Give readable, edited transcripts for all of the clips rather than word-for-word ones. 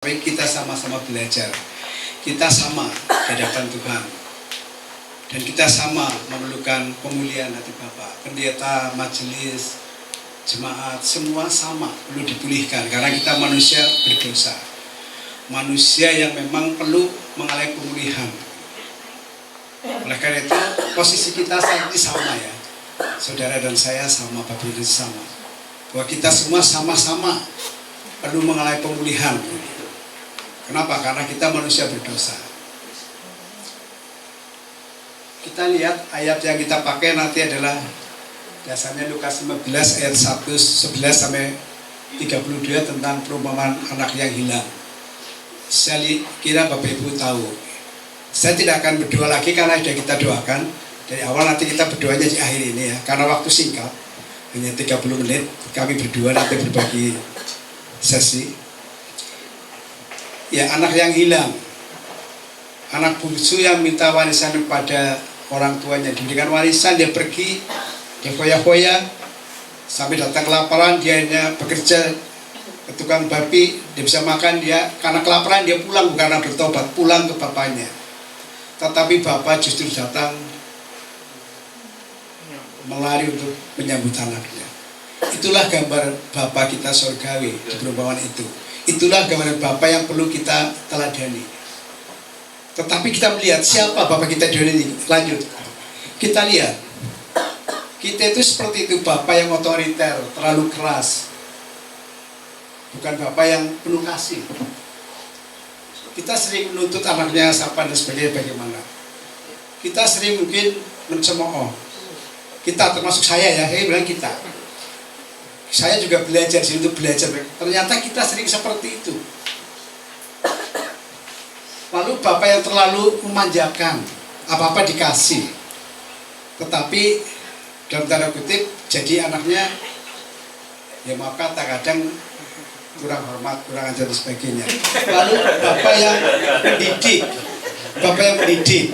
Mari kita sama-sama belajar. Kita sama di hadapan Tuhan. Dan kita sama memerlukan pemulihan hati Bapa. Pendeta, majelis, jemaat, semua sama perlu dipulihkan. Karena kita manusia berdosa. Manusia yang memang perlu mengalami pemulihan. Oleh karena itu, posisi kita saat ini sama ya. Saudara dan saya sama, Bapak Ibu sama. Bahwa kita semua sama-sama perlu mengalami pemulihan. Kenapa? Karena kita manusia berdosa. Kita lihat ayat yang kita pakai nanti adalah dasarnya Lukas 15 ayat 11 sampai 32 tentang perumpamaan anak yang hilang. Saya kira Bapak Ibu tahu. Saya tidak akan berdoa lagi karena sudah kita doakan. Dari awal nanti kita berdoanya di akhir ini ya. Karena waktu singkat, hanya 30 menit, kami berdua nanti berbagi sesi. Ya, anak yang hilang, anak bungsu yang minta warisan kepada orang tuanya, diberikan warisan, dia pergi, dia foya-foya sampai datang kelaparan, dia hanya bekerja ke tukang babi, dia bisa makan, dia karena kelaparan dia pulang, bukan karena bertobat, pulang ke bapaknya. Tetapi bapak justru datang melari untuk menyambut anaknya. Itulah gambar Bapa kita surgawi di perumpamaan itu. Itulah gambaran Bapa yang perlu kita teladani. Tetapi kita melihat siapa Bapa kita di dunia ini. Lanjut. Kita lihat. Kita itu seperti itu, Bapa yang otoriter, terlalu keras. Bukan Bapa yang penuh kasih. Kita sering menuntut anaknya siapa dan sebagainya bagaimana. Kita sering mungkin mencemooh. Kita termasuk saya ya, saya bilang kita. Saya juga belajar sih untuk belajar. Ternyata kita sering seperti itu. Lalu Bapak yang terlalu memanjakan, apa-apa dikasih. Tetapi dalam tanda kutip jadi anaknya ya maaf kata kadang kurang hormat, kurang ajar dan sebagainya. Lalu Bapak yang mendidik,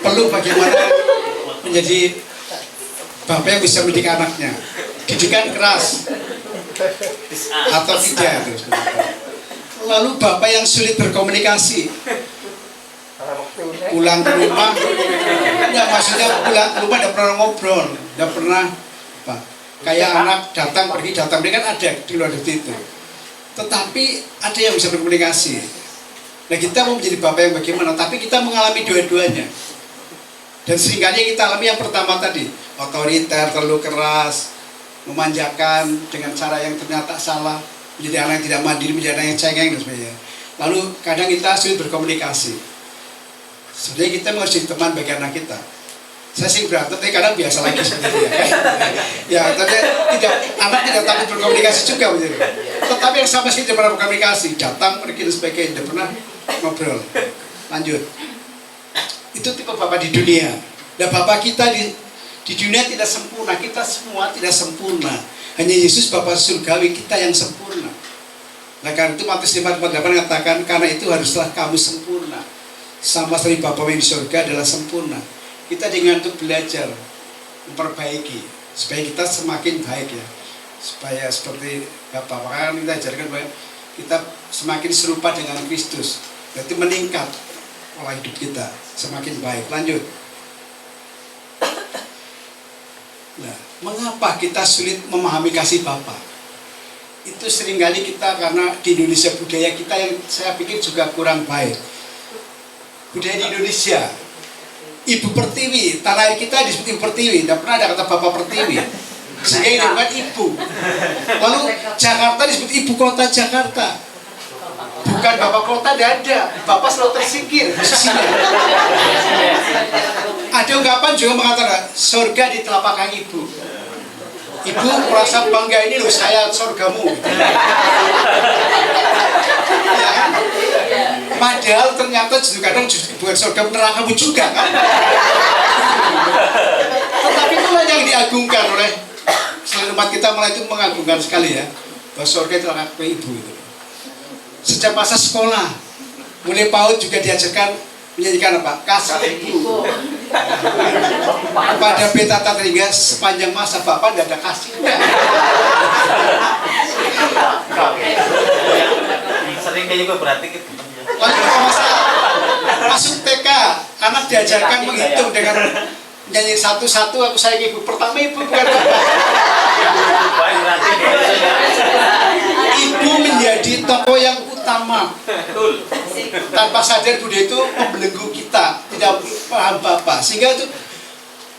perlu bagaimana menjadi Bapak yang bisa mendidik anaknya. Didikan keras atau tidak itu. Lalu Bapak yang sulit berkomunikasi, pulang ke rumah ya maksudnya pulang ke rumah tidak pernah ngobrol, tidak pernah apa, kayak anak datang pergi datang, dia kan ada di luar itu. Tetapi ada yang bisa berkomunikasi. Nah, kita mau menjadi Bapak yang bagaimana, tapi kita mengalami dua-duanya. Dan seringkali kita alami yang pertama tadi, otoriter, terlalu keras, memanjakan dengan cara yang ternyata salah, menjadi anak yang tidak mandiri, menjadi anak yang cengeng dan sebagainya. Lalu kadang kita sulit berkomunikasi. Sebenarnya kita harus jadi teman bagi anak kita. Saya sih berantem, tapi kadang biasa lagi seperti ya. Ya, tapi anak tidak takut berkomunikasi juga begitu. Tetapi yang sama sekali tidak pernah berkomunikasi, datang pergi dan sebagainya, tidak pernah ngobrol. Lanjut. Itu tipe Bapak di dunia. Dan Bapak kita di dunia tidak sempurna, kita semua tidak sempurna. Hanya Yesus Bapa surgawi kita yang sempurna. Nah, karena itu Matius 5:48 mengatakan, karena itu haruslah kamu sempurna. Sama seperti Bapa yang di surga adalah sempurna. Kita dengan untuk belajar, memperbaiki, supaya kita semakin baik ya. Supaya seperti Bapak, makanya kita ajarkan bahwa kita semakin serupa dengan Kristus. Berarti meningkat pola hidup kita, semakin baik. Lanjut. Nah, mengapa kita sulit memahami kasih Bapa? Itu seringkali kita karena di Indonesia budaya kita yang saya pikir juga kurang baik. Budaya di Indonesia, Ibu Pertiwi, tanah air kita disebut Ibu Pertiwi, tidak pernah ada kata Bapak Pertiwi. Sehingga ini bukan Ibu. Lalu Jakarta disebut Ibu Kota Jakarta. Bukan Bapak Kota, tidak ada. Bapak selalu tersingkir posisinya. Ada ungkapan juga mengatakan surga di telapak kaki ibu. Ibu merasa bangga, ini loh saya surgamu. Ya kan? Padahal ternyata justru kadang bukan surga nerakamu juga kan. Tetapi itulah yang diagungkan oleh selain umat kita, malah itu mengagungkan sekali ya, bahwa surga itu telapak kaki ibu itu. Sejak masa sekolah, mulai PAUD juga diajarkan menyanyikan apa? Kasih ibu. Pada beta tatringa sepanjang masa Bapak tidak ada kasihnya. sering kayak gue berarti gitu. Lalu masa masuk TK, anak diajarkan menghitung dengan nyanyi satu-satu, aku sayang ibu. Pertama ibu bukan bapak. Ibu menjadi tokoh yang utama. Tanpa sadar Bunda itu membelenggu kita, tidak paham bapak. Sehingga itu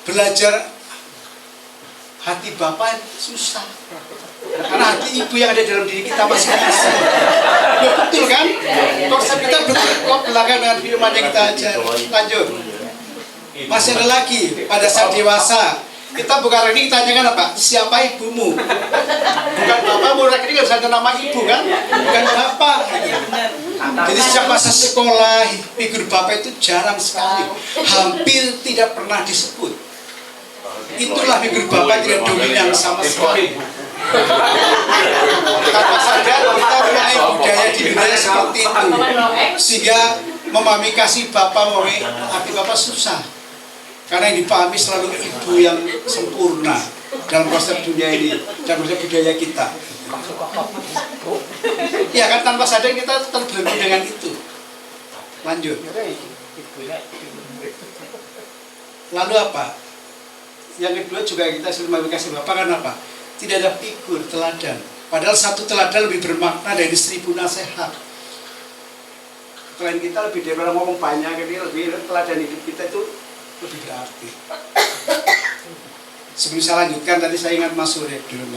belajar hati bapak susah. Karena hati ibu yang ada dalam diri kita masing-masing. Ya, betul kan? Konsep kita betul belakang dengan firman yang kita ajar. Lanjut. Masih ada lagi pada saat dewasa. Kita bukan ini tanyakan apa? Siapa ibumu? Bukan bapakmu. Ini nggak bisa ada nama ibu kan? Bukan bapak. Jadi sejak masa sekolah figur bapak itu jarang sekali, hampir tidak pernah disebut. Itulah figur bapak tidak dominan sama sekali. Tanpa sadar kita punya budaya di budaya seperti itu, sehingga memahami kasih bapak, memahami arti bapak susah. Karena yang dipahami selalu ibu yang sempurna dalam konsep dunia ini, dalam konsep budaya kita. Ya kan, tanpa sadar kita terbelenggu dengan itu. Lanjut. Lalu apa? Yang kedua juga kita selalu kasih bapak kan apa? Tidak ada figur teladan. Padahal satu teladan lebih bermakna dari 1000 nasihat. Selain kita lebih daripada ngomong banyak, ini lebih teladan hidup kita itu lebih berarti. Sebelum saya lanjutkan, tadi saya ingat Mas Surip dulu.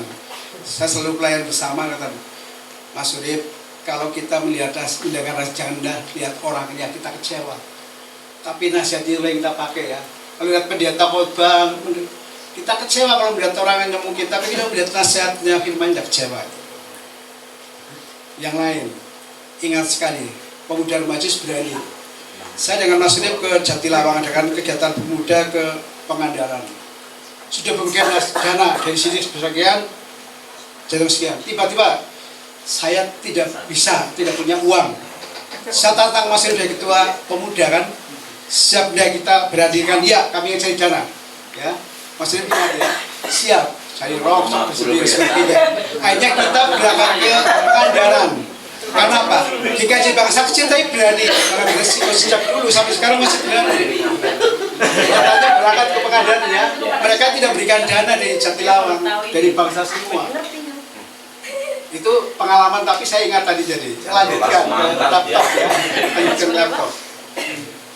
Saya selalu pelayan bersama, kata Mas Surip, kalau kita melihat tindakan janda, lihat orang ini kita kecewa. Tapi nasihat itu yang kita pakai ya. Kalau lihat pendeta khotbah, kita kecewa kalau melihat orang yang nyemung kita, tapi kita melihat nasihatnya firman tidak kecewa. Yang lain, ingat sekali, pemuda Remaja berani. Saya dengan Mas Surip ke Jatilawang, adakan kegiatan pemuda ke Pangandaran. Sudah pembagian dana dari sini sebagian, jatuh sekian. Tiba-tiba saya tidak bisa, tidak punya uang. Saya tantang Mas Surip dari ketua pemuda kan, siap kita berhadirkan, ya kami yang cari dana. Ya, Mas Surip ingat ya, siap, cari rok, sendiri sebagainya. Akhirnya kita berangkat ke Pangandaran. Karena apa? DKJ bangsa kecil tapi berani. Karena beresiko sejak dulu sampai sekarang masih berani. Katanya berangkat ke Pangandaran ya, mereka tidak berikan dana dari Jatilawang, dari bangsa semua. Itu pengalaman, tapi saya ingat tadi jadi. Lanjutkan laptop ya, lanjutkan laptop.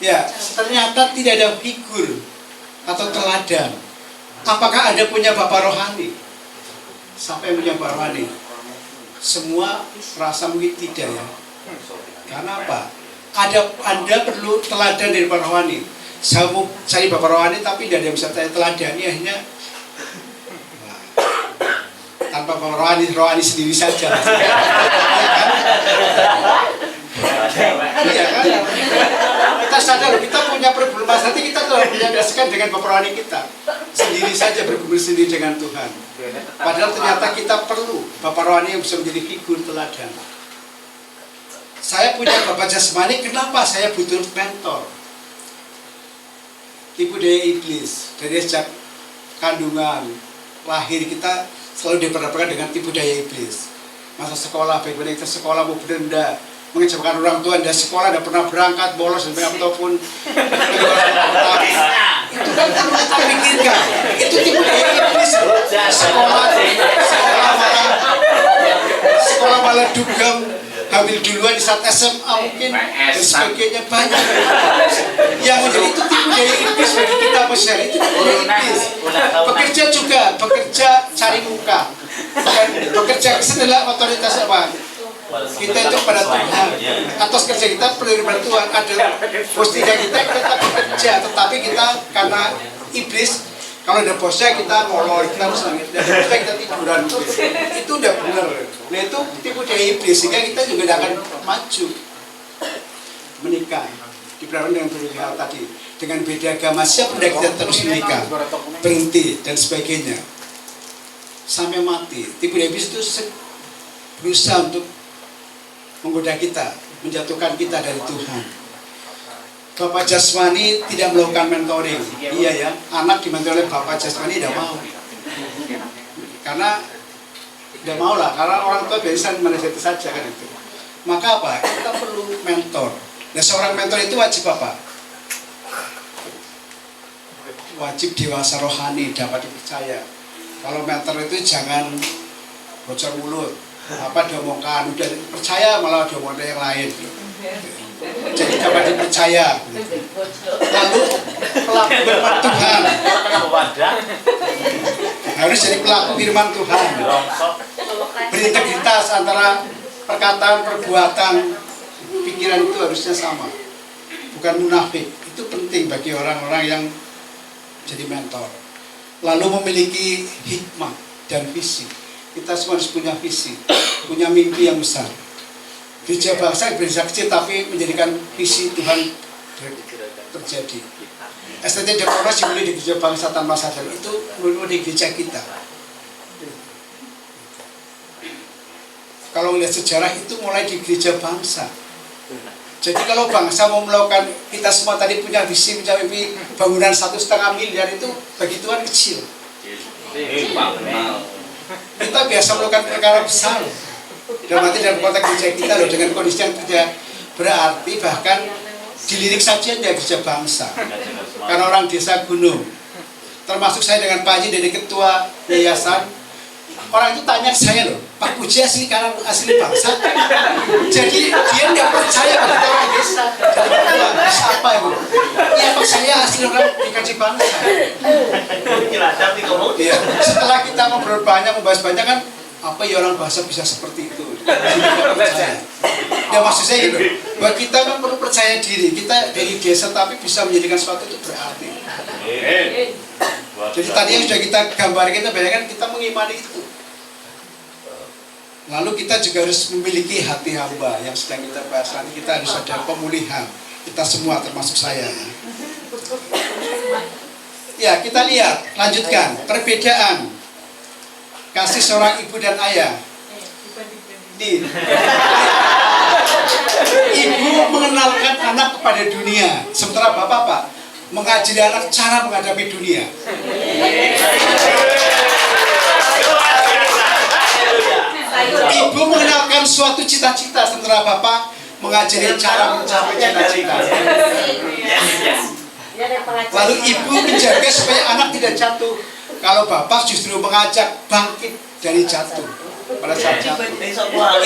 Ya, ternyata tidak ada figur atau teladan. Apakah Anda punya bapak rohani? Siapa yang punya bapak rohani? Semua rasa mungkin tidak ya. Karena apa? Anda perlu teladan dari bapak rohani. Saya mau cari bapak rohani tapi tidak ada yang bisa saya teladani, akhirnya tanpa bapak rohani sendiri saja. Iya kan? Kita sadar kita punya problem nanti kita tuh menyadaskan dengan bapak rohani kita. Sendiri saja bergumul sendiri dengan Tuhan. Padahal ternyata kita perlu bapak rohani yang bisa menjadi figur teladan. Saya punya bapak jasmani, kenapa saya butuh mentor? Tipu daya iblis dari sejak kandungan, lahir kita selalu diperhadapkan dengan tipu daya iblis. Masa sekolah, baik-baik kita sekolah mau benda, mengecewakan orang tua, Anda sekolah tidak pernah berangkat, bolos dan ataupun itu kan perlu kita pikirkan. Itu tipu daya iblis. Sekolah malah dugem, hamil duluan di saat SMA mungkin dan sebagainya, banyak yang menjadi itu tipu daya iblis bagi kita masyarakat. Itu tipu daya iblis. Bekerja juga, bekerja cari muka, dan bekerja adalah otoritas apa? Kita itu pada Tuhan, atas kerja kita perlu kepada Tuhan. Ada posisinya kita tetap bekerja, tetapi kita karena iblis, kalau ada bosnya kita ngolor, kita harus nangis, dan bosnya kita tiduran. Itu udah benar. Nah itu tipu daya iblis, sehingga kita juga tidak akan maju. Menikah diperhatikan dengan berbagai hal tadi, dengan beda agama, siapa yang kita terus menikah, berhenti dan sebagainya sampai mati. Tipu daya iblis itu berusaha untuk menggoda kita, menjatuhkan kita dari Tuhan. Bapak jasmani tidak melakukan mentoring. Iya ya, anak dimentor oleh bapak jasmani tidak mau. Karena tidak mau lah, karena orang tua biasa menasihati saja kan itu. Maka apa? Kita perlu mentor. Nah, seorang mentor itu wajib apa? Wajib dewasa rohani, dapat dipercaya. Kalau mentor itu jangan bocor mulut, apa diomongkan, udah percaya malah diomongkan yang lain. Jadi dapat dipercaya. Lalu pelaku firman Tuhan, harus jadi pelaku firman Tuhan, berintegritas antara perkataan, perbuatan, pikiran itu harusnya sama, bukan munafik. Itu penting bagi orang-orang yang jadi mentor. Lalu memiliki hikmah dan visi. Kita semua harus punya visi, punya mimpi yang besar. Gereja bangsa gereja kecil tapi menjadikan visi Tuhan terjadi. STT Demokrasi mulai di gereja bangsa tanpa sadar, itu mulai di gereja kita. Kalau melihat sejarah itu mulai di gereja bangsa. Jadi kalau bangsa mau melakukan, kita semua tadi punya visi, punya mimpi bangunan 1,5 miliar itu bagi Tuhan kecil. Kita biasa melakukan perkara besar. Dalam arti dalam konteks gereja kita loh, dengan kondisi yang tidak berarti, bahkan dilirik saja ya gereja bangsa. Karena orang desa gunung, termasuk saya dengan Pak Haji dari ketua yayasan, orang itu tanya ke saya loh, Pak Puji asli karena asli bangsa. Jadi dia tidak percaya pada orang desa. Siapa itu? Ya Pak, saya asli orang dikasih bangsa. Ya, setelah kita ngobrol banyak, membahas banyak kan, apa ya orang bahasa bisa seperti itu? Tidak percaya. Ya maksud saya gitu, bahwa kita kan perlu percaya diri. Kita dari desa tapi bisa menjadikan sesuatu itu berarti. Jadi tadi yang sudah kita gambarkan, kita bayangkan kita mengimani itu. Lalu kita juga harus memiliki hati hamba yang sedang kita bahas nanti. Kita harus ada pemulihan. Kita semua termasuk saya. Ya, kita lihat, lanjutkan perbedaan kasih seorang ibu dan ayah. Ibu mengenalkan anak kepada dunia, sementara bapak Pak mengajari anak cara menghadapi dunia. Ibu mengenalkan suatu cita-cita, sementara bapak mengajari cara mencapai cita-cita. Lalu ibu menjaga supaya anak tidak jatuh. Kalau bapak justru mengajak bangkit dari jatuh pada saat jatuh.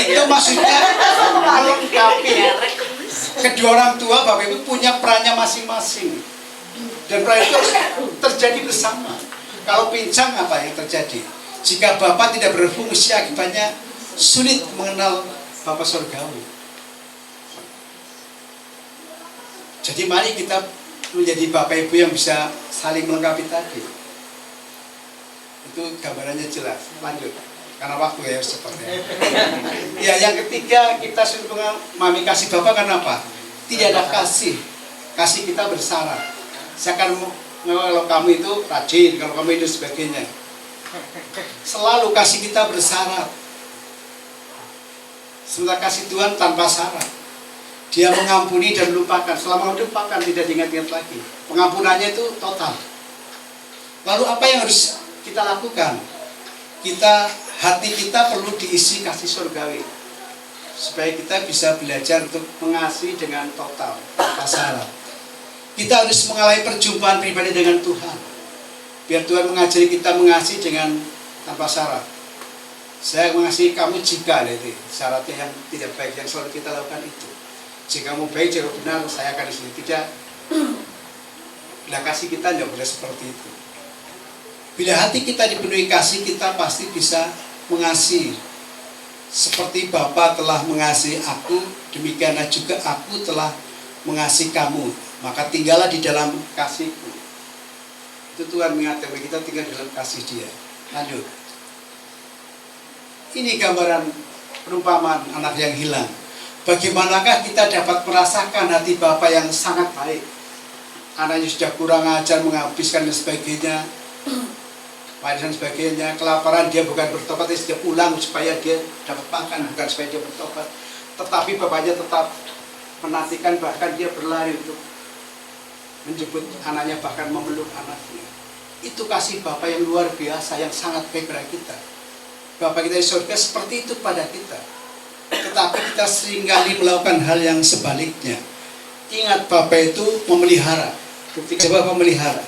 Itu maksudnya melengkapi. Kedua orang tua bapak ibu punya perannya masing-masing. Dan peran itu harus terjadi bersama. Kalau pincang apa yang terjadi? Jika bapak tidak berfungsi, akibatnya sulit mengenal Bapa Surgawi. Jadi mari kita menjadi bapak ibu yang bisa saling melengkapi tadi. Itu gambarannya jelas. Lanjut, karena waktu ya seperti ya, yang ketiga kita suruh memahami kasih Bapak karena apa? Tidak ada kasih kita bersyarat. Saya akan kalau kamu itu rajin, kalau kamu itu sebagainya. Selalu kasih kita bersyarat. Sementara kasih Tuhan tanpa syarat. Dia mengampuni dan melupakan. Selama melupakan tidak diingat-ingat lagi. Pengampunannya itu total. Lalu apa yang harus kita lakukan? Hati kita perlu diisi kasih surgawi supaya kita bisa belajar untuk mengasihi dengan total, tanpa syarat. Kita harus mengalami perjumpaan pribadi dengan Tuhan, biar Tuhan mengajari kita mengasihi dengan tanpa syarat. Saya mengasihi kamu jika itu syaratnya yang tidak baik yang selalu kita lakukan itu. Jika kamu baik, jika benar, saya akan disini. Tidak. Bila kasih kita tidak boleh seperti itu. Bila hati kita dipenuhi kasih, kita pasti bisa mengasihi. Seperti Bapa telah mengasihi aku, demikianlah juga aku telah mengasihi kamu. Maka tinggallah di dalam kasihku. Itu Tuhan mengatakan kita tinggal dalam kasih Dia. Lanjut. Ini gambaran perumpamaan anak yang hilang. Bagaimanakah kita dapat merasakan hati Bapa yang sangat baik? Anaknya sudah kurang ajar, menghabiskan dan sebagainya, dan sebagainya, kelaparan, dia bukan bertobat, dia pulang supaya dia dapat makan, bukan supaya dia bertobat. Tetapi bapaknya tetap menantikan, bahkan dia berlari untuk menjemput anaknya, bahkan memeluk anaknya. Itu kasih Bapa yang luar biasa, yang sangat baik pada kita. Bapa kita di surga seperti itu pada kita. tetapi kita seringkali melakukan hal yang sebaliknya. Ingat, Bapa itu memelihara. Bukti Bapa memelihara.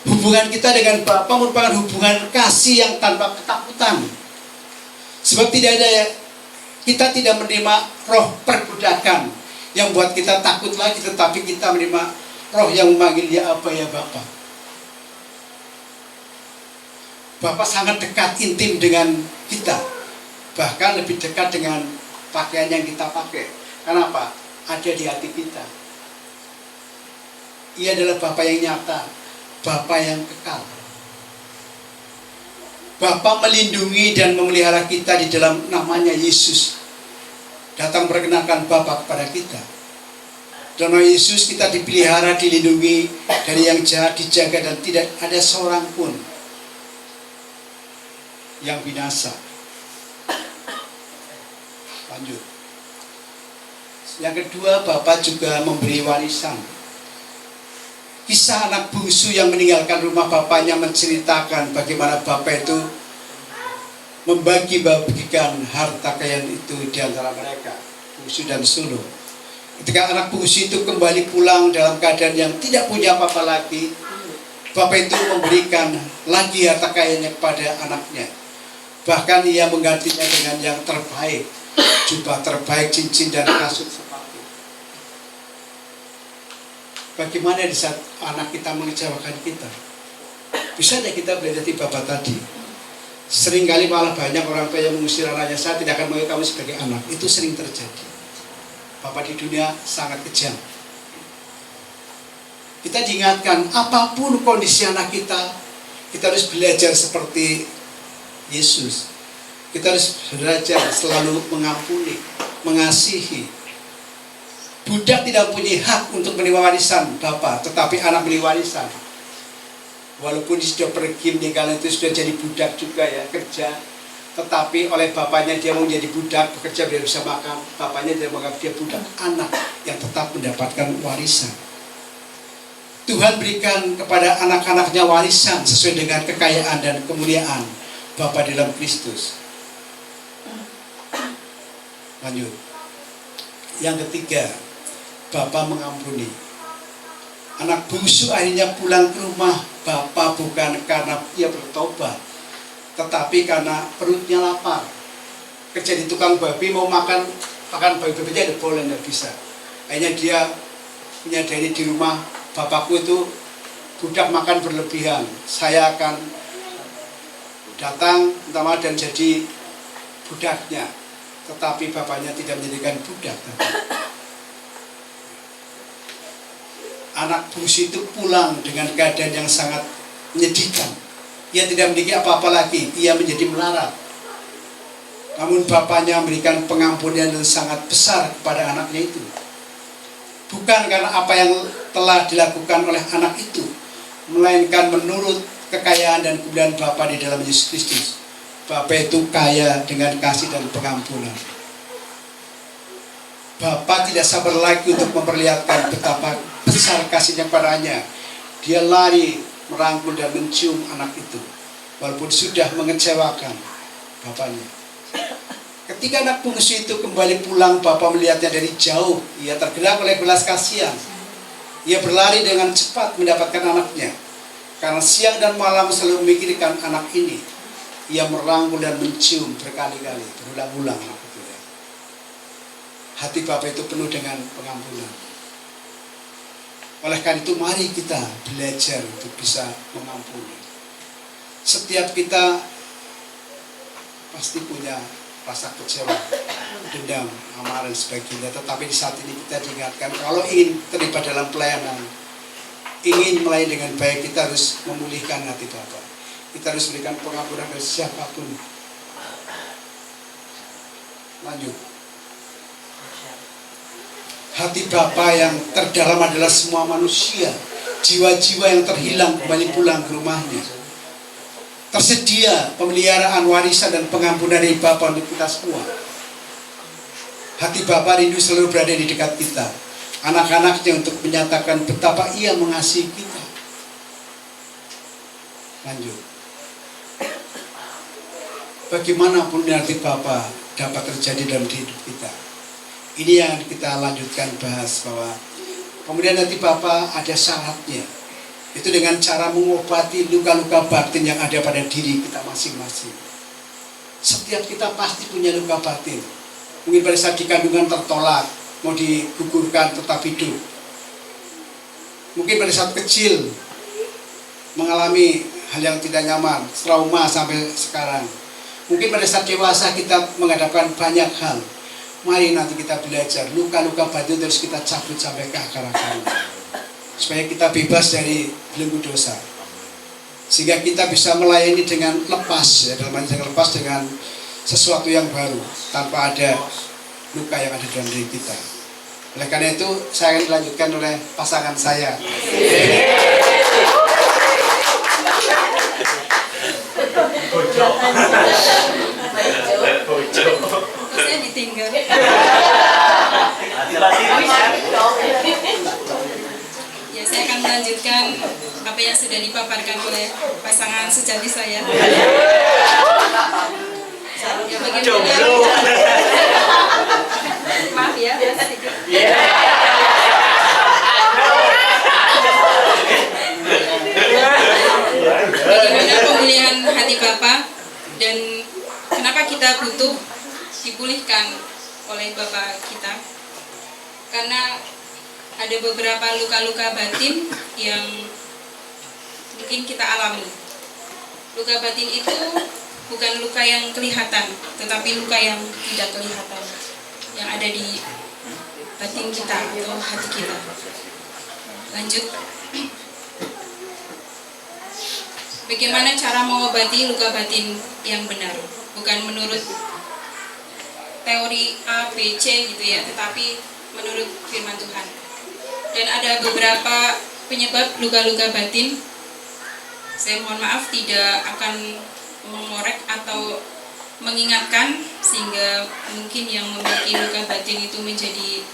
Hubungan kita dengan Bapa merupakan hubungan kasih yang tanpa ketakutan. Sebab kita tidak menerima roh perbudakan yang buat kita takut lagi, tetapi kita menerima roh yang memanggil ya Abba, ya Bapa. Bapa sangat dekat, intim dengan kita. Bahkan lebih dekat dengan pakaian yang kita pakai. Kenapa? Ada di hati kita. Ia adalah Bapa yang nyata, Bapa yang kekal. Bapa melindungi dan memelihara kita di dalam namanya Yesus. Datang perkenalkan Bapa kepada kita. Dalam nama Yesus kita dipelihara, dilindungi dari yang jahat, dijaga, dan tidak ada seorang pun yang binasa. Lanjut. Yang kedua, Bapa juga memberi warisan. Kisah anak bungsu yang meninggalkan rumah bapaknya menceritakan bagaimana bapak itu membagi-bagikan harta kekayaan itu di antara mereka, bungsu dan sulung. Ketika anak bungsu itu kembali pulang dalam keadaan yang tidak punya apa-apa lagi, bapak itu memberikan lagi harta kekayaannya kepada anaknya. Bahkan ia menggantinya dengan yang terbaik, jubah terbaik, cincin, dan kasut sepatu. Bagaimana di saat anak kita mengecewakan kita? Bisa tidak kita belajar di Bapak tadi? Seringkali malah banyak orang tua yang mengusir anaknya, saya tidak akan menganggap kamu sebagai anak. Itu sering terjadi. Bapak di dunia sangat kejam. Kita diingatkan, apapun kondisi anak kita harus belajar seperti Yesus. Kita harus belajar selalu mengampuni, mengasihi. Budak tidak punya hak untuk menerima warisan Bapak, tetapi anak beli warisan. Walaupun dia sudah pergi meninggal, itu sudah jadi budak juga ya, kerja. Tetapi oleh bapaknya dia mau jadi budak, bekerja biar bisa makan. Bapaknya dia menganggap dia budak, anak yang tetap mendapatkan warisan. Tuhan berikan kepada anak-anaknya warisan sesuai dengan kekayaan dan kemuliaan Bapa dalam Kristus. Lanjut. Yang ketiga, Bapa mengampuni. Anak bungsu akhirnya pulang ke rumah Bapa bukan karena ia bertobat, tetapi karena perutnya lapar. Kerja di tukang babi, mau makan babi aja boleh, tidak bisa. Akhirnya dia menyadari di rumah, bapakku itu budak makan berlebihan. Saya akan datang pertama dan jadi budaknya. Tetapi bapaknya tidak menjadikan budak. Anak bungsu itu pulang dengan keadaan yang sangat menyedihkan. Ia tidak memiliki apa-apa lagi, ia menjadi melarat. Namun bapaknya memberikan pengampunan yang sangat besar kepada anaknya itu. Bukan karena apa yang telah dilakukan oleh anak itu, melainkan menurut kekayaan dan kemuliaan Bapa di dalam Yesus Kristus. Bapa itu kaya dengan kasih dan pengampunan. Bapa tidak sabar lagi untuk memperlihatkan betapa besar kasihnya padanya. Dia lari merangkul dan mencium anak itu, walaupun sudah mengecewakan bapaknya. Ketika anak bungsu itu kembali pulang, Bapa melihatnya dari jauh. Ia tergerak oleh belas kasihan. Ia berlari dengan cepat mendapatkan anaknya. Karena siang dan malam selalu memikirkan anak ini. Ia merangkul dan mencium berkali-kali, berulang-ulang. Hati Bapa itu penuh dengan pengampunan. Oleh karena itu mari kita belajar untuk bisa mengampuni. Setiap kita pasti punya rasa kecewa, dendam, amarah dan sebagainya. Tetapi di saat ini kita diingatkan, kalau ingin terlibat dalam pelayanan, ingin melayani dengan baik, kita harus memulihkan hati Bapa. Kita harus berikan pengampunan kepada siapapun. Lanjut. Hati Bapa yang terdalam adalah semua manusia, jiwa-jiwa yang terhilang kembali pulang ke rumahnya. Tersedia pemeliharaan warisan dan pengampunan dari Bapa untuk kita semua. Hati Bapa rindu selalu berada di dekat kita, anak-anaknya, untuk menyatakan betapa ia mengasihi kita. Lanjut. Bagaimanapun hati Bapa dapat terjadi dalam hidup kita, Ini yang kita lanjutkan bahas, bahwa kemudian nanti Bapak ada syaratnya, itu dengan cara mengobati luka-luka batin yang ada pada diri kita masing-masing. Setiap kita pasti punya luka batin. Mungkin pada saat di kandungan tertolak, mau digugurkan tetap hidup. Mungkin pada saat kecil mengalami hal yang tidak nyaman, trauma sampai sekarang. Mungkin pada saat dewasa kita menghadapkan banyak hal. Mari nanti kita belajar, luka-luka batin terus kita cabut sampai ke akar-akarnya, supaya kita bebas dari belenggu dosa, sehingga kita bisa melayani dengan lepas, ya, dalam arti dengan lepas, dengan sesuatu yang baru, tanpa ada luka yang ada dalam diri kita. Oleh karena itu, saya akan dilanjutkan oleh pasangan saya. Saya ditinggal. Ya, saya akan melanjutkan apa yang sudah dipaparkan oleh pasangan sejati saya. Ya, bagaimana? Maaf ya, sedikit. Bagaimana pemulihan hati Bapak dan kenapa kita butuh dipulihkan oleh Bapak kita? Karena ada beberapa luka-luka batin yang mungkin kita alami. Luka batin itu bukan luka yang kelihatan, tetapi luka yang tidak kelihatan, yang ada di batin kita atau hati kita. Lanjut. Bagaimana cara mengobati luka batin yang benar? Bukan menurut teori A, B, C gitu ya, tetapi menurut firman Tuhan. Dan ada beberapa penyebab luka-luka batin. Saya mohon maaf tidak akan mengorek atau mengingatkan, sehingga mungkin yang memiliki luka batin itu menjadi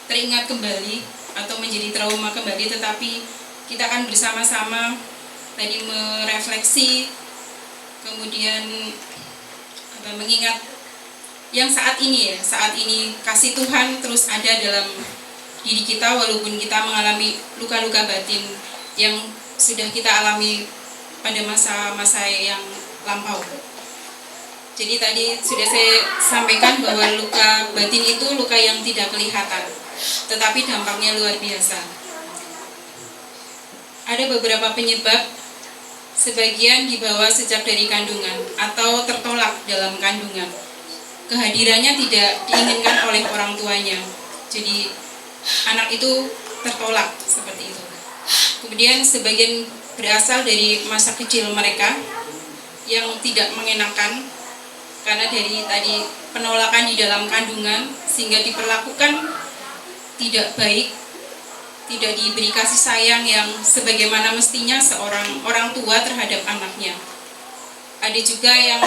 teringat kembali atau menjadi trauma kembali, tetapi kita akan bersama-sama tadi merefleksi, kemudian mengingat yang saat ini kasih Tuhan terus ada dalam diri kita, walaupun kita mengalami luka-luka batin yang sudah kita alami pada masa-masa yang lampau. Jadi tadi sudah saya sampaikan bahwa luka batin itu luka yang tidak kelihatan, tetapi dampaknya luar biasa. Ada beberapa penyebab. Sebagian dibawa sejak dari kandungan atau tertolak dalam kandungan. Kehadirannya tidak diinginkan oleh orang tuanya. Jadi anak itu tertolak seperti itu. Kemudian sebagian berasal dari masa kecil mereka yang tidak mengenakan, karena dari tadi penolakan di dalam kandungan sehingga diperlakukan tidak baik, tidak diberi kasih sayang yang sebagaimana mestinya seorang orang tua terhadap anaknya. Ada juga yang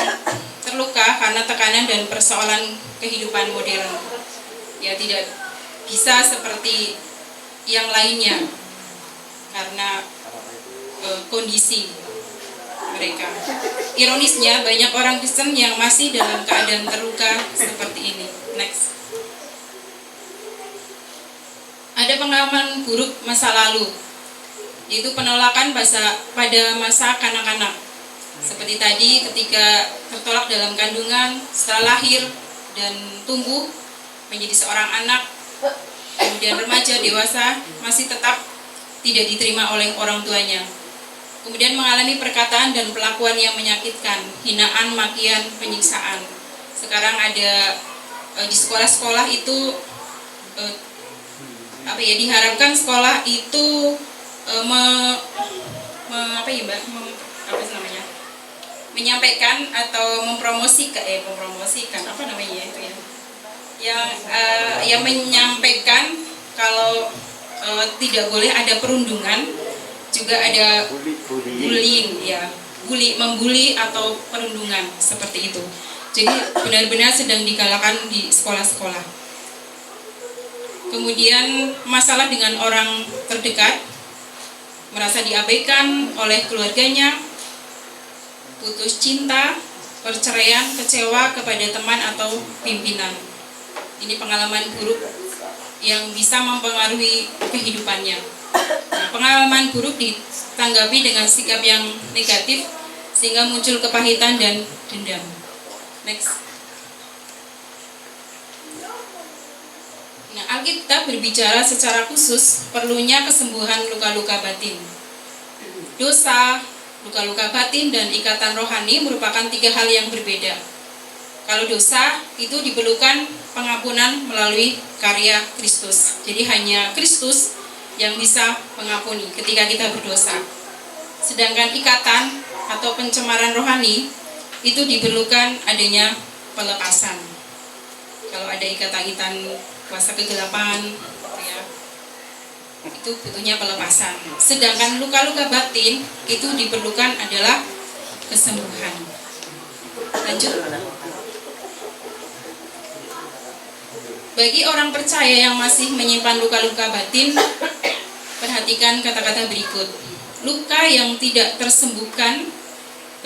terluka karena tekanan dan persoalan kehidupan modern. Ya, tidak bisa seperti yang lainnya karena kondisi mereka. Ironisnya banyak orang Kristen yang masih dalam keadaan terluka seperti ini. Next. Ada pengalaman buruk masa lalu, yaitu penolakan pada masa kanak-kanak. Seperti tadi ketika tertolak dalam kandungan, setelah lahir dan tumbuh menjadi seorang anak, kemudian remaja, dewasa, masih tetap tidak diterima oleh orang tuanya. Kemudian mengalami perkataan dan perlakuan yang menyakitkan, hinaan, makian, penyiksaan. Sekarang ada di sekolah-sekolah itu diharapkan sekolah itu menyampaikan atau mempromosikan yang menyampaikan kalau tidak boleh ada perundungan, juga ada bullying, ya, membuli atau perundungan seperti itu. Jadi benar-benar sedang digalakan di sekolah-sekolah. Kemudian masalah dengan orang terdekat, merasa diabaikan oleh keluarganya, putus cinta, perceraian, kecewa kepada teman atau pimpinan. Ini pengalaman buruk yang bisa mempengaruhi kehidupannya. Nah, pengalaman buruk ditanggapi dengan sikap yang negatif sehingga muncul kepahitan dan dendam. Next. Nah, Alkitab berbicara secara khusus perlunya kesembuhan luka-luka batin. Dosa, luka-luka batin, dan ikatan rohani merupakan 3 hal yang berbeda. Kalau dosa itu diperlukan pengampunan melalui karya Kristus. Jadi hanya Kristus yang bisa mengampuni ketika kita berdosa. Sedangkan ikatan atau pencemaran rohani itu diperlukan adanya pelepasan. Kalau ada ikatan kuasa kegelapan, ya, itu butuhnya pelepasan. Sedangkan luka-luka batin itu diperlukan adalah kesembuhan. Lanjut. Bagi orang percaya yang masih menyimpan luka-luka batin, perhatikan kata-kata berikut. Luka yang tidak tersembuhkan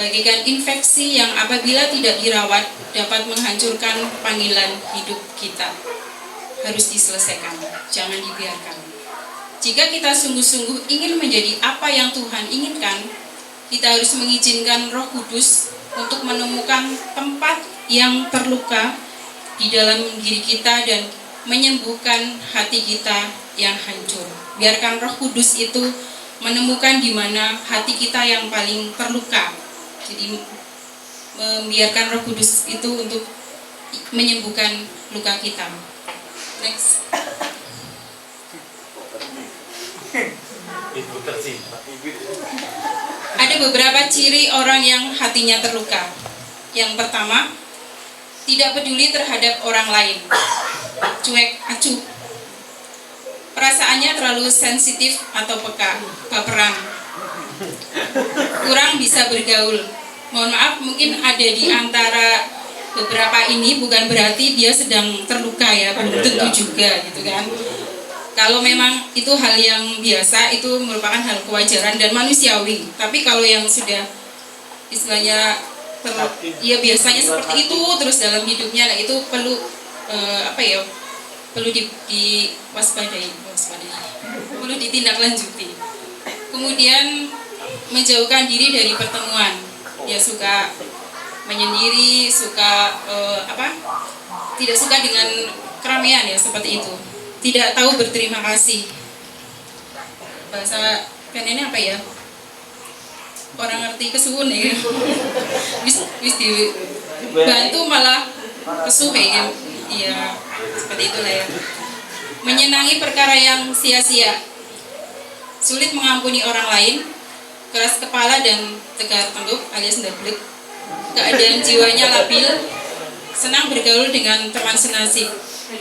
bagaikan infeksi yang apabila tidak dirawat dapat menghancurkan panggilan hidup kita. Harus diselesaikan, jangan dibiarkan. Jika kita sungguh-sungguh ingin menjadi apa yang Tuhan inginkan, kita harus mengizinkan Roh Kudus untuk menemukan tempat yang terluka di dalam diri kita dan menyembuhkan hati kita yang hancur. Biarkan Roh Kudus itu menemukan di mana hati kita yang paling terluka. Jadi membiarkan Roh Kudus itu untuk menyembuhkan luka kita. Next. Ada beberapa ciri orang yang hatinya terluka. Yang pertama, tidak peduli terhadap orang lain, cuek acuh, perasaannya terlalu sensitif atau peka, baperan, kurang bisa bergaul. Mohon maaf, mungkin ada di antara beberapa ini bukan berarti dia sedang terluka ya, belum tentu juga gitu kan. Kalau memang itu hal yang biasa, itu merupakan hal kewajaran dan manusiawi. Tapi kalau yang sudah istilahnya ya biasanya seperti itu terus dalam hidupnya, nah itu perlu perlu diwaspadai, perlu ditindaklanjuti. Kemudian menjauhkan diri dari pertemuan. Dia suka menyendiri, suka tidak suka dengan keramaian ya, seperti itu. Tidak tahu berterima kasih. Bahasa pengennya apa ya? Orang ngerti kesuwun ya. Wis dibantu malah kesuh ya. Iya, seperti itulah ya. Menyenangi perkara yang sia-sia. Sulit mengampuni orang lain, keras kepala dan tegar tengkuk alias ndablek. Keadaan jiwanya labil, senang bergaul dengan teman senasib.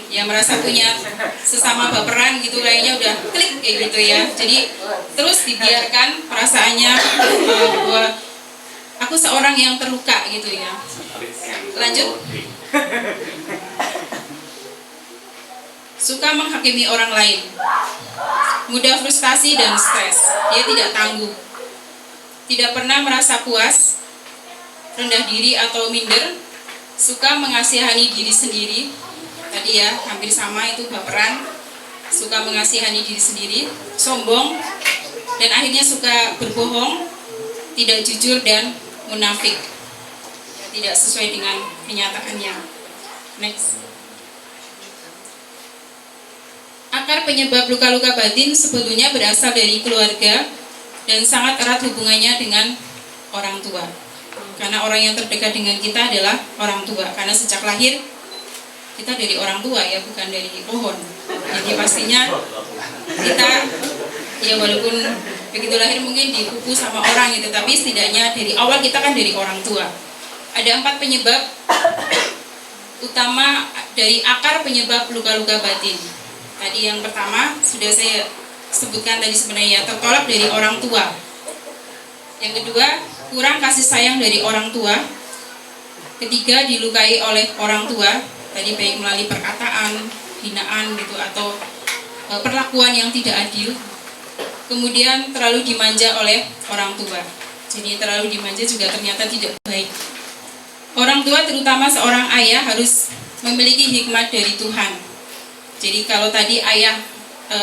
Ya merasa punya sesama baperan gitu, kayaknya udah klik kayak gitu ya. Jadi terus dibiarkan perasaannya bahwa aku seorang yang terluka gitu ya. Lanjut. Suka menghakimi orang lain, mudah frustasi dan stres. Dia tidak tangguh, tidak pernah merasa puas, rendah diri atau minder, suka mengasihani diri sendiri. Tadi ya, hampir sama itu, baperan, suka mengasihani diri sendiri, sombong, dan akhirnya suka berbohong, tidak jujur dan munafik. Tidak sesuai dengan kenyataannya. Next. Akar penyebab luka-luka batin sebetulnya berasal dari keluarga dan sangat erat hubungannya dengan orang tua. Karena orang yang terdekat dengan kita adalah orang tua. Karena sejak lahir kita dari orang tua ya, bukan dari pohon. Jadi pastinya kita ya walaupun begitu lahir mungkin dipupu sama orang gitu, tapi setidaknya dari awal kita kan dari orang tua. Ada 4 penyebab utama dari akar penyebab luka-luka batin. Tadi yang pertama sudah saya sebutkan tadi sebenarnya, tertolak dari orang tua. Yang kedua, kurang kasih sayang dari orang tua. Ketiga, dilukai oleh orang tua. Tadi baik melalui perkataan, hinaan gitu, atau perlakuan yang tidak adil. Kemudian terlalu dimanja oleh orang tua. Jadi terlalu dimanja juga ternyata tidak baik. Orang tua terutama seorang ayah harus memiliki hikmat dari Tuhan. Jadi kalau tadi ayah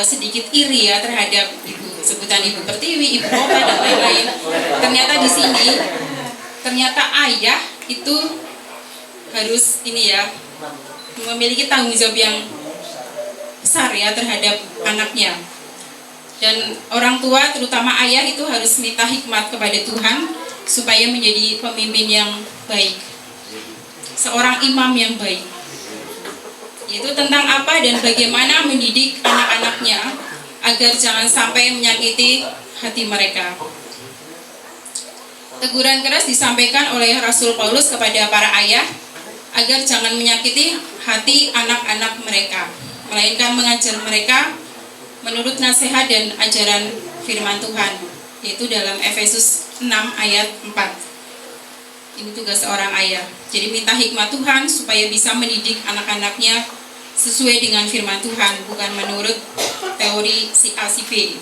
sedikit iri ya terhadap ibu, sebutan ibu pertiwi, ibu kota dan lain-lain. Ternyata di sini, ternyata ayah itu harus ini ya, memiliki tanggung jawab yang besar ya terhadap anaknya. Dan orang tua, terutama ayah, itu harus minta hikmat kepada Tuhan supaya menjadi pemimpin yang baik, seorang imam yang baik. Yaitu tentang apa dan bagaimana mendidik anak-anaknya agar jangan sampai menyakiti hati mereka. Teguran keras disampaikan oleh Rasul Paulus kepada para ayah agar jangan menyakiti hati anak-anak mereka, melainkan mengajar mereka menurut nasihat dan ajaran firman Tuhan, yaitu dalam Efesus 6 ayat 4. Ini tugas seorang ayah. Jadi minta hikmat Tuhan supaya bisa mendidik anak-anaknya sesuai dengan firman Tuhan, bukan menurut teori si A si B.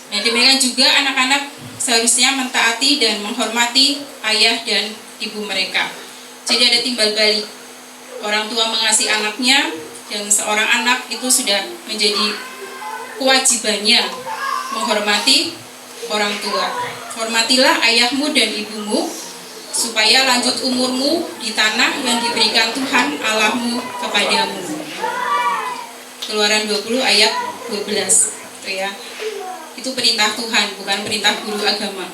Nah, demikian juga anak-anak seharusnya mentaati dan menghormati ayah dan ibu mereka. Jadi ada timbal balik. Orang tua mengasihi anaknya, dan seorang anak itu sudah menjadi kewajibannya menghormati orang tua. Hormatilah ayahmu dan ibumu, supaya lanjut umurmu di tanah yang diberikan Tuhan Allahmu kepadamu. Keluaran 20 ayat 12 itu ya. Itu perintah Tuhan, bukan perintah guru agama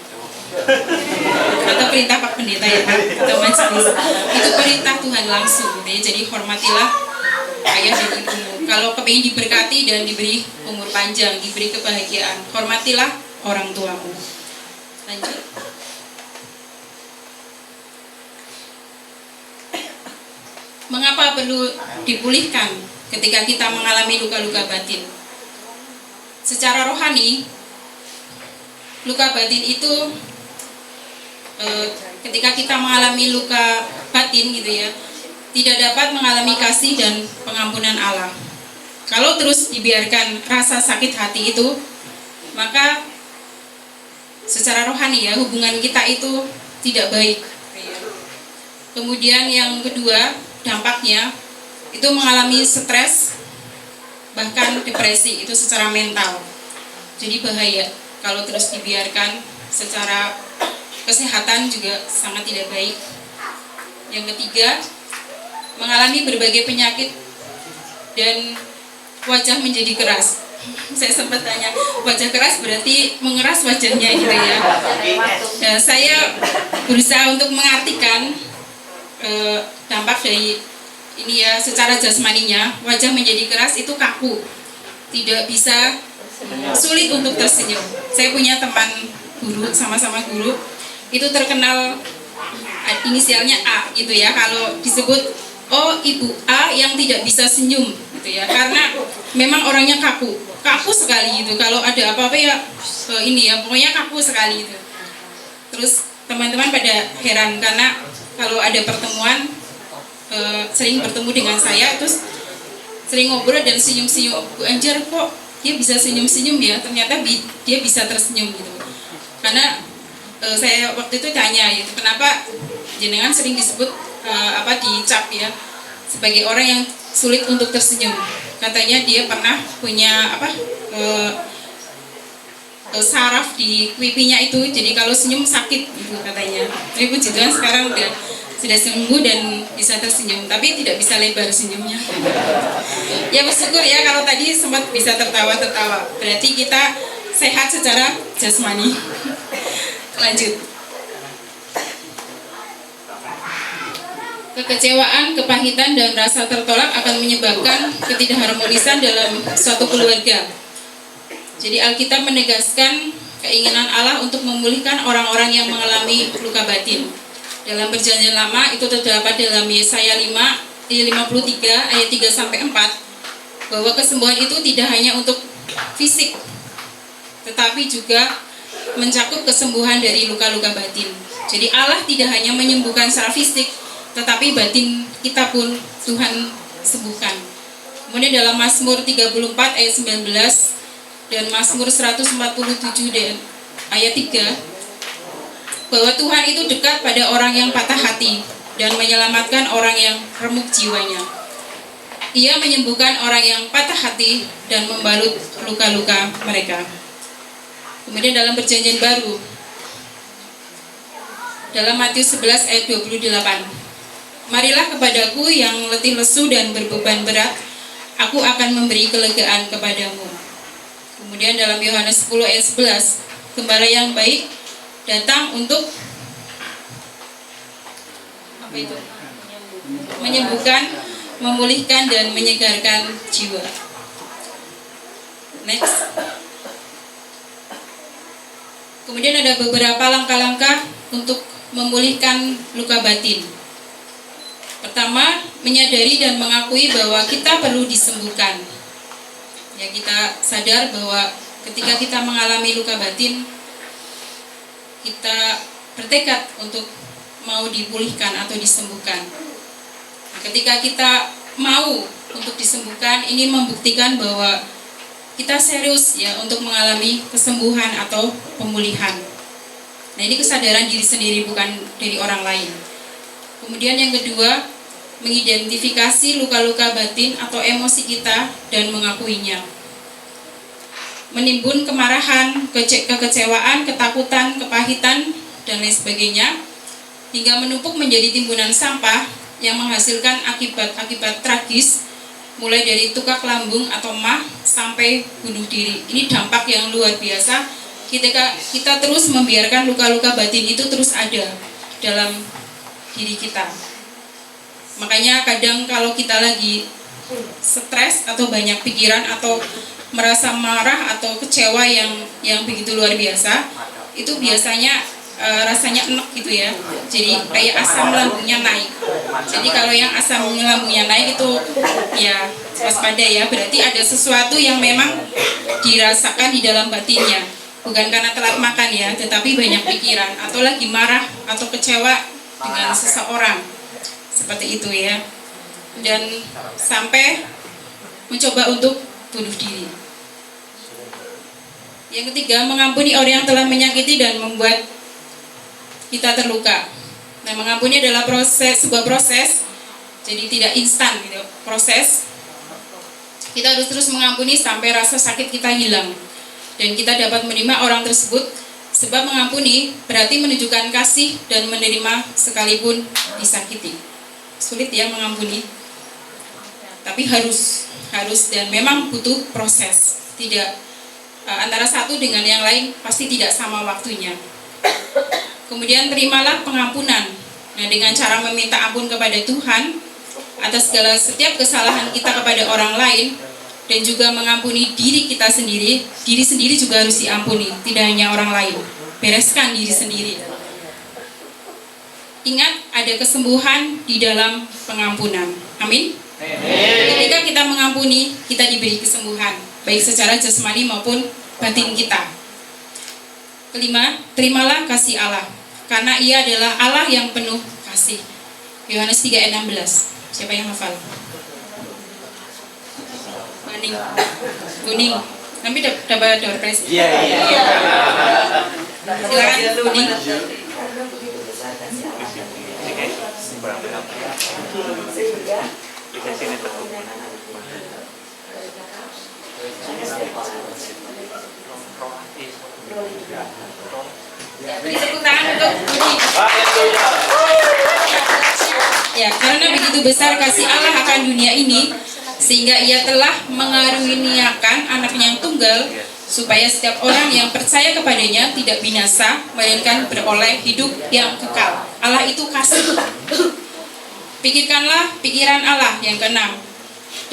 atau perintah Pak Pendeta ya Pak, atau majelis. Itu perintah Tuhan langsung ya. Jadi hormatilah ayah dan ibumu. Kalau kepingin diberkati dan diberi umur panjang, diberi kebahagiaan, hormatilah orang tuamu. Lanjut. Mengapa perlu dipulihkan ketika kita mengalami luka-luka batin? Secara rohani, luka batin itu ketika kita mengalami luka batin gitu ya, tidak dapat mengalami kasih dan pengampunan Allah. Kalau terus dibiarkan rasa sakit hati itu, maka secara rohani ya, hubungan kita itu tidak baik. Kemudian yang kedua, dampaknya itu mengalami stres, bahkan depresi, itu secara mental. Jadi bahaya kalau terus dibiarkan. Secara kesehatan juga sangat tidak baik. Yang ketiga, mengalami berbagai penyakit dan wajah menjadi keras. Saya sempat tanya, wajah keras berarti mengeras wajahnya gitu ya. Dan saya berusaha untuk mengartikan dampak dari ini ya, secara jasmaninya. Wajah menjadi keras itu kaku, tidak bisa, sulit untuk tersenyum. Saya punya teman guru, sama-sama guru, itu terkenal inisialnya A gitu ya. Kalau disebut, oh ibu A yang tidak bisa senyum gitu ya, karena memang orangnya kaku sekali gitu. Kalau ada apa-apa ya ini ya, pokoknya kaku sekali gitu. Terus teman-teman pada heran karena kalau ada pertemuan, sering bertemu dengan saya, terus sering ngobrol dan senyum-senyum. Bu Anjar, kok dia bisa senyum-senyum ya? Ternyata dia bisa tersenyum gitu. Karena saya waktu itu tanya gitu, kenapa jenengan sering disebut dicap ya sebagai orang yang sulit untuk tersenyum. Katanya dia pernah punya saraf di pipinya itu, jadi kalau senyum sakit gitu katanya. Tapi puji Tuhan sekarang sudah sembuh dan bisa tersenyum, tapi tidak bisa lebar senyumnya. Ya bersyukur ya kalau tadi sempat bisa tertawa-tertawa. Berarti kita sehat secara jasmani. Lanjut. Kekecewaan, kepahitan, dan rasa tertolak akan menyebabkan ketidakharmonisan dalam suatu keluarga. Jadi Alkitab menegaskan keinginan Allah untuk memulihkan orang-orang yang mengalami luka batin. Dalam Perjanjian Lama itu terdapat dalam Yesaya 53 ayat 3-4 bahwa kesembuhan itu tidak hanya untuk fisik, tetapi juga mencakup kesembuhan dari luka-luka batin. Jadi Allah tidak hanya menyembuhkan secara fisik, tetapi batin kita pun Tuhan sembuhkan. Kemudian dalam Mazmur 34 ayat 19 dan Mazmur 147 dan ayat 3, bahwa Tuhan itu dekat pada orang yang patah hati dan menyelamatkan orang yang remuk jiwanya. Ia menyembuhkan orang yang patah hati dan membalut luka-luka mereka. Kemudian dalam Perjanjian Baru, dalam Matius 11 ayat 28, marilah kepadaku yang letih lesu dan berbeban berat, aku akan memberi kelegaan kepadamu. Kemudian dalam Yohanes 10 ayat 11, gembala yang baik datang untuk apa itu? Menyembuhkan, memulihkan dan menyegarkan jiwa. Next. Kemudian ada beberapa langkah-langkah untuk memulihkan luka batin. Pertama, menyadari dan mengakui bahwa kita perlu disembuhkan. Ya, kita sadar bahwa ketika kita mengalami luka batin, kita bertekad untuk mau dipulihkan atau disembuhkan. Nah, ketika kita mau untuk disembuhkan, ini membuktikan bahwa kita serius ya untuk mengalami kesembuhan atau pemulihan. Nah, ini kesadaran diri sendiri, bukan dari orang lain. Kemudian yang kedua, mengidentifikasi luka-luka batin atau emosi kita dan mengakuinya. Menimbun kemarahan, kekecewaan, ketakutan, kepahitan, dan lain sebagainya, hingga menumpuk menjadi timbunan sampah yang menghasilkan akibat-akibat tragis, mulai dari tukak lambung atau mah sampai bunuh diri. Ini dampak yang luar biasa ketika kita terus membiarkan luka-luka batin itu terus ada dalam diri kita. Makanya kadang kalau kita lagi stres atau banyak pikiran atau merasa marah atau kecewa yang begitu luar biasa, itu biasanya rasanya enek gitu ya. Jadi kayak asam lambungnya naik. Jadi kalau yang asam lambungnya naik itu ya waspada ya, berarti ada sesuatu yang memang dirasakan di dalam batinnya. Bukan karena telat makan ya, tetapi banyak pikiran atau lagi marah atau kecewa dengan seseorang. Seperti itu ya. Dan sampai mencoba untuk bunuh diri. Yang ketiga, mengampuni orang yang telah menyakiti dan membuat kita terluka. Nah, mengampuni adalah sebuah proses, jadi tidak instan gitu. Proses, kita harus terus mengampuni sampai rasa sakit kita hilang. Dan kita dapat menerima orang tersebut, sebab mengampuni berarti menunjukkan kasih dan menerima sekalipun disakiti. Sulit ya mengampuni, tapi harus dan memang butuh proses. Tidak antara satu dengan yang lain pasti tidak sama waktunya. Kemudian terimalah pengampunan. Nah, dengan cara meminta ampun kepada Tuhan atas setiap kesalahan kita kepada orang lain, dan juga mengampuni diri kita sendiri. Diri sendiri juga harus diampuni, tidak hanya orang lain. Bereskan diri sendiri. Ingat, ada kesembuhan di dalam pengampunan. Amin. Ketika kita mengampuni, kita diberi kesembuhan, baik secara jasmani maupun batin kita. Kelima, terimalah kasih Allah, karena Ia adalah Allah yang penuh kasih. Yohanes 3 ayat 16. Siapa yang hafal? Kuning. Tapi dapat door prize. Iya. Silakan kuning. Tepuk tangan untuk kuning. Ya, karena begitu besar kasih Allah akan dunia ini, sehingga Ia telah mengaruniakan anaknya yang tunggal, supaya setiap orang yang percaya kepadanya tidak binasa, melainkan beroleh hidup yang kekal. Allah itu kasih. Pikirkanlah pikiran Allah yang keenam,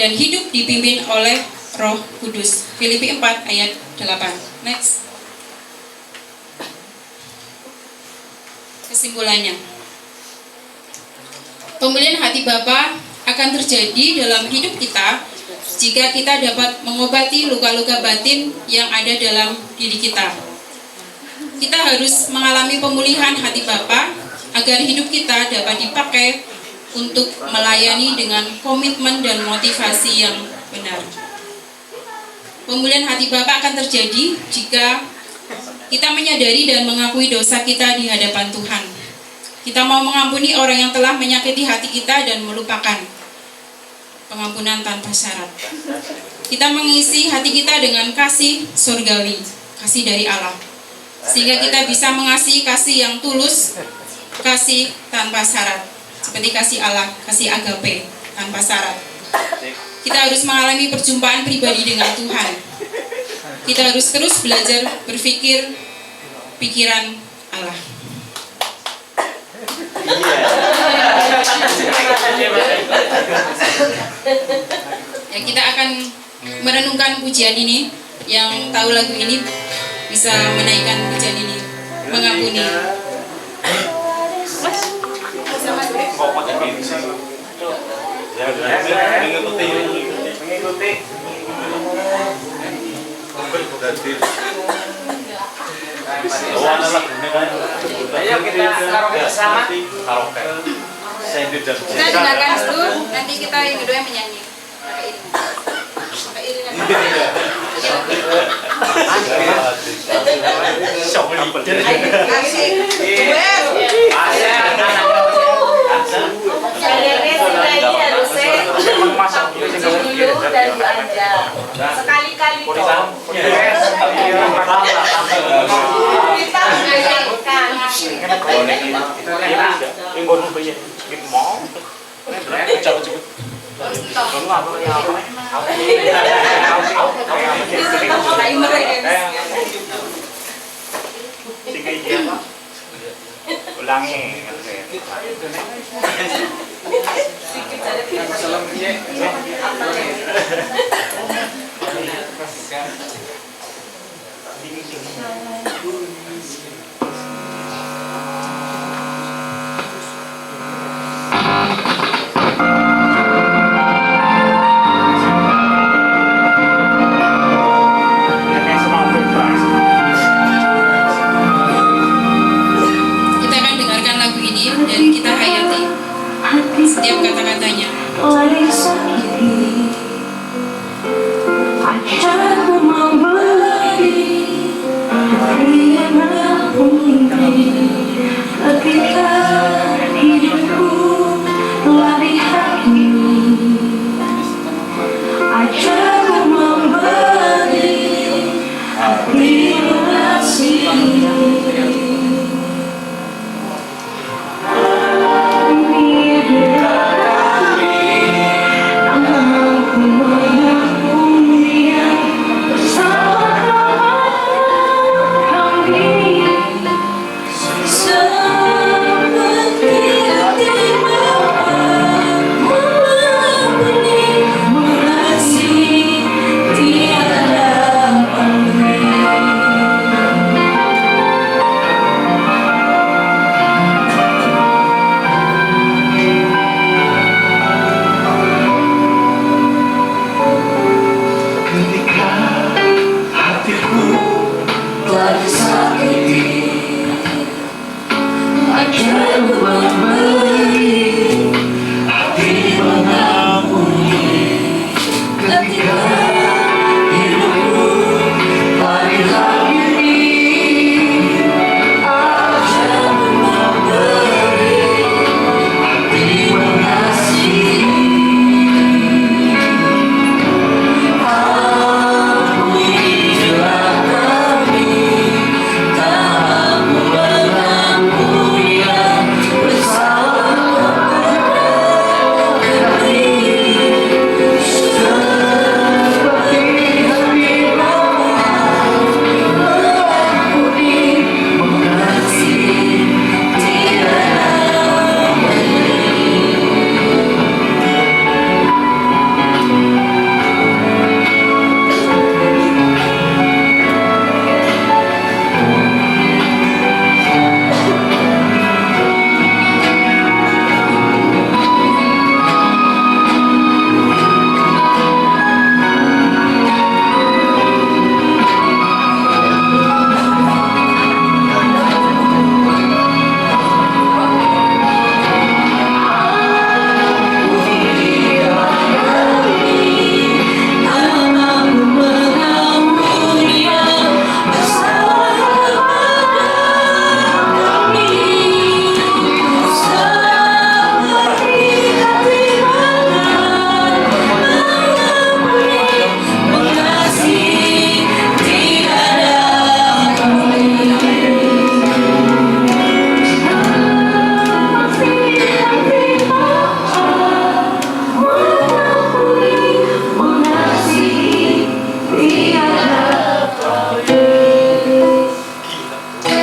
dan hidup dipimpin oleh Roh Kudus. Filipi 4 ayat 8. Next. Kesimpulannya, pemulihan hati Bapa akan terjadi dalam hidup kita jika kita dapat mengobati luka-luka batin yang ada dalam diri kita. Kita harus mengalami pemulihan hati Bapa agar hidup kita dapat dipakai untuk melayani dengan komitmen dan motivasi yang benar. Pemulihan hati Bapa akan terjadi jika kita menyadari dan mengakui dosa kita di hadapan Tuhan. Kita mau mengampuni orang yang telah menyakiti hati kita dan melupakan pengampunan tanpa syarat. Kita mengisi hati kita dengan kasih surgawi, kasih dari Allah, sehingga kita bisa mengasihi kasih yang tulus, kasih tanpa syarat, seperti kasih Allah, kasih agape tanpa syarat. Kita harus mengalami perjumpaan pribadi dengan Tuhan. Kita harus terus belajar berpikir pikiran Allah. Ya, kita akan merenungkan pujian ini. Yang tahu lagu ini bisa menaikkan pujian ini, mengampuni. Ayo kita karaoke bersama. Kita dengarkan dulu, nanti kita yang kedua yang menyanyi. Pakai iringan. Sekali-kali ulangi dan kita hayati setiap kata-katanya.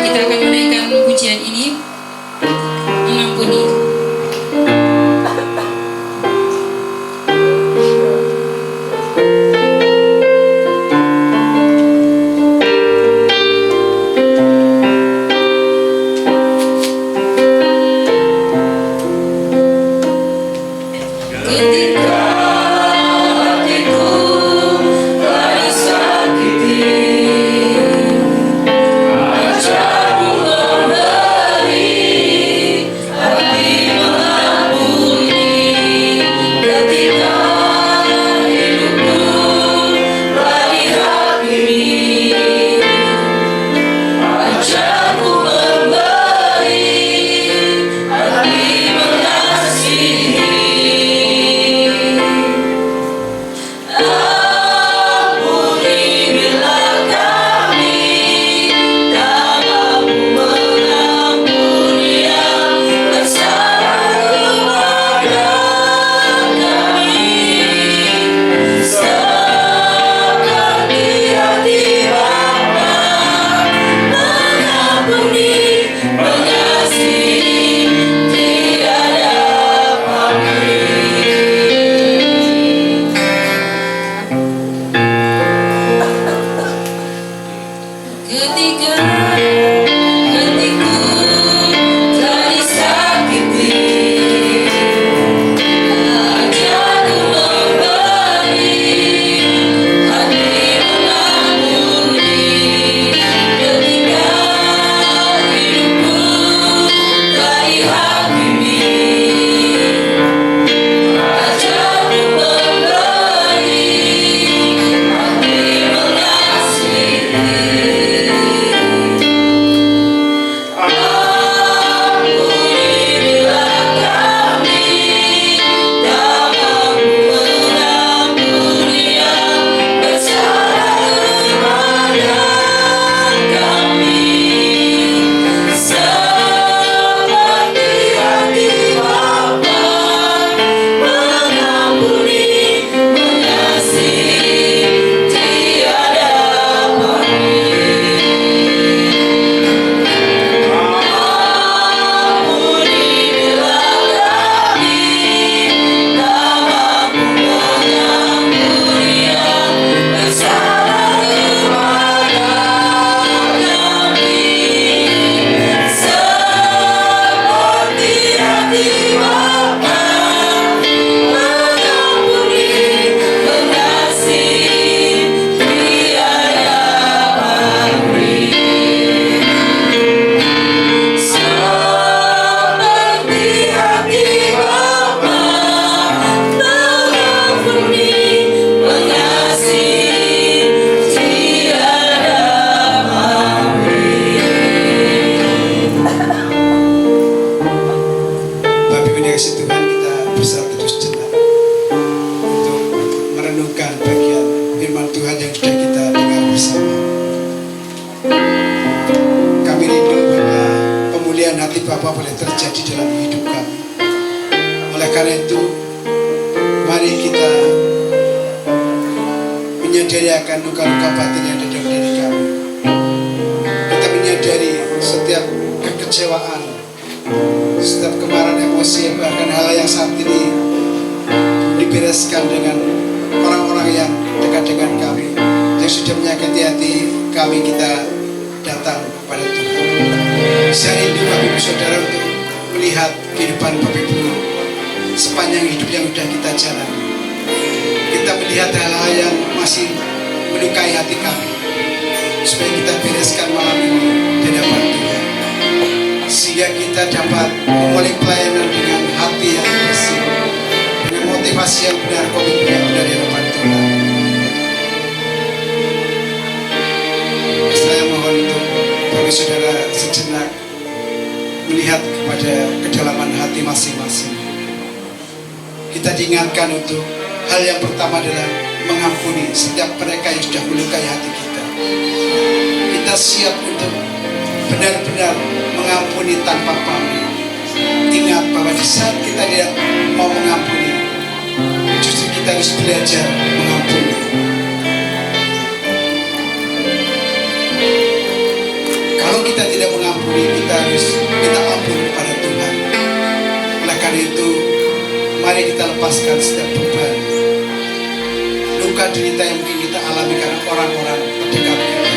Kita akan menaikkan pujian ini, mengampuni. Ketika hatiku telah disakiti, ajarku memberi hati mengampuni. Ketika hidupku telah dihakimi, ajarku memberi hati mengasihi. Ampuni bila kami tak mampu mengampuni yang bersalah kepada kami. Serahkan di hati Bapa, mengampuni, mengasihi, tiada pamrih. Ketika hatiku telah disakiti, ajarku memberi hati mengampuni. Ketika hidupku telah dihakimi, ajarku memberi hati mengasihi. Ampuni bila kami tak mampu mengampuni yang bersalah kepada kami. Seperti hati Bapa, mengampuni, mengasihi, tiada pamrih. Ampuni bila kami tak mampu mengampuni yang bersalah kepada kami. Seperti hati Bapa, mengampuni, mengasihi, tiada pamrih. Seperti hati Bapa, mengampuni, mengasihi, tiada pamrih. Bapak Ibu yang kasih Tuhan, kita bersatu sejenak untuk merenungkan bagian firman Tuhan yang sudah kita dengar bersama. Kami rindu bahwa pemulihan hati Bapa boleh terjadi dalam hidup kami. Oleh karena itu, mari kita menyadari akan luka-luka batin yang ada dalam diri kami. Kita menyadari setiap kekecewaan, setiap kemarahan, emosi, bahkan hal yang saat ini dibereskan dengan orang-orang yang dekat dengan kami, yang sudah menyakiti hati kami. Kita datang kepada Tuhan. Saya rindu Bapak Ibu Saudara untuk melihat kehidupan Bapak Ibu sepanjang hidup yang sudah kita jalani. Kita melihat hal-hal yang masih melukai hati kami, supaya kita bereskan malam ini di hadapan Tuhan, sehingga kita dapat memulai pelayanan dengan hati yang bersih, dengan motivasi yang benar, komitmen yang benar di hadapan Tuhan. Saya mohon untuk bagi saudara sejenak melihat kepada kedalaman hati masing-masing. Kita diingatkan untuk hal yang pertama adalah mengampuni setiap mereka yang sudah melukai hati kita. Kita siap untuk benar-benar mengampuni tanpa pamrih. Ingat bahwa di saat kita tidak mau mengampuni, justru kita harus belajar mengampuni. kita tidak mengampuni, kita harus minta ampun kepada Tuhan. Oleh karena itu, mari kita lepaskan setiap beban, luka derita yang mungkin kita alami karena orang-orang terdekat kita,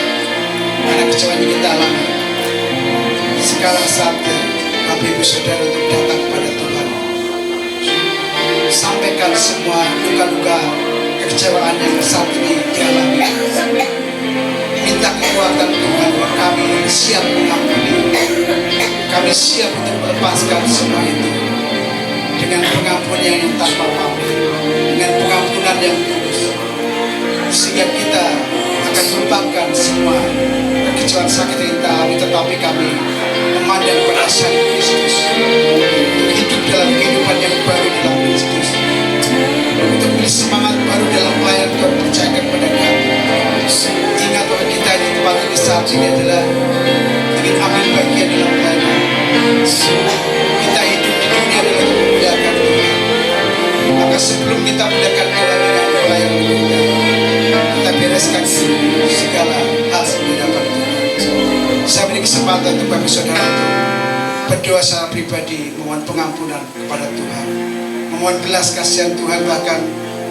karena kecewaan yang kita alami. Sekarang saatnya Bapak Ibu Saudara untuk datang kepada Tuhan, sampaikan semua luka-luka kekecewaan yang saat ini dialami. Minta kekuatan Tuhan, kami siap mengampuni, kami siap untuk melepaskan semua itu dengan pengampunan yang tanpa pamrih, dengan pengampunan yang tulus, sehingga kita akan melupakan semua kekecewaan sakit yang kita alami, tetapi kami memandang pada Sang Kristus, untuk hidup dalam kehidupan yang baru dalam Kristus, untuk beri semangat baru dalam pelayanan Tuhan, percaya kepada kami. Ingat bahwa kita di tempat ini saat ini adalah ingin ambil bagian dalam pelayanan. Kita hidup di dunia adalah untuk memuliakan Tuhan. Maka sebelum kita memuliakan Tuhan dengan pelayanan kita, kita bereskan dulu segala hal sebelum dapat Tuhan. Saya beri kesempatan untuk bagi saudara itu berdoa secara pribadi, memohon pengampunan kepada Tuhan, memohon belas kasihan Tuhan, bahkan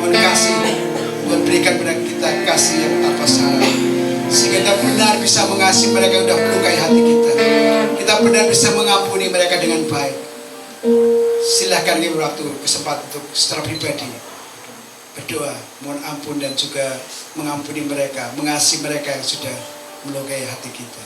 mohon kasih Tuhan berikan kepada kita kasih yang tanpa syarat, sehingga kita benar bisa mengasihi mereka yang sudah melukai hati kita. Kita benar bisa mengampuni mereka dengan baik. Silahkan ini waktu kesempatan untuk secara pribadi berdoa, mohon ampun dan juga mengampuni mereka, mengasihi mereka yang sudah melukai hati kita.